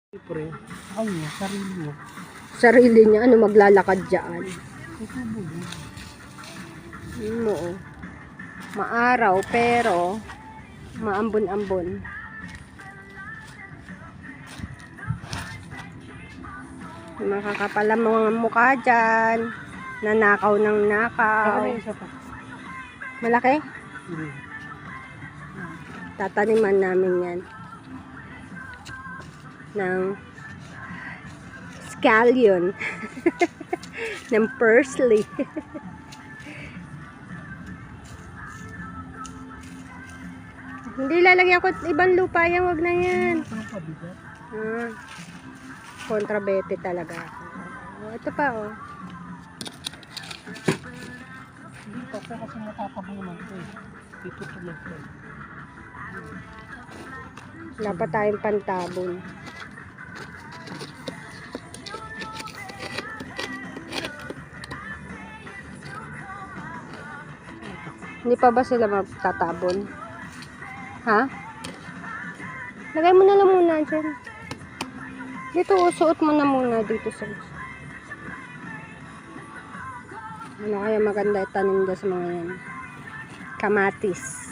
Siyempre, ano, sarili mo. Sarili niya, ano maglalakad dyan. Tutubo mo. Yun mo, oh. Maaraw, pero maambon-ambon. Makakapal ang mga mukha dyan. Nanakaw ng nakaw. Saka isa pa. Malaki? Hmm. Tataniman namin yan. Ng scallion. Ng parsley. Hindi lalagyan ko ibang lupa yan, wag na yan. Ang pabigat. Kontrabete talaga. Oh, ito pa, oh. Hindi pa kasi natatabang naman ito eh. Dito tulad ko. Wala pa tayong pantabon. Hindi pa ba sila magtatabon? Ha? Lagay mo na lang muna dyan. Dito, suot mo na muna dito sa... Ano kaya maganda itanim dyan sa mga yan? Kamatis.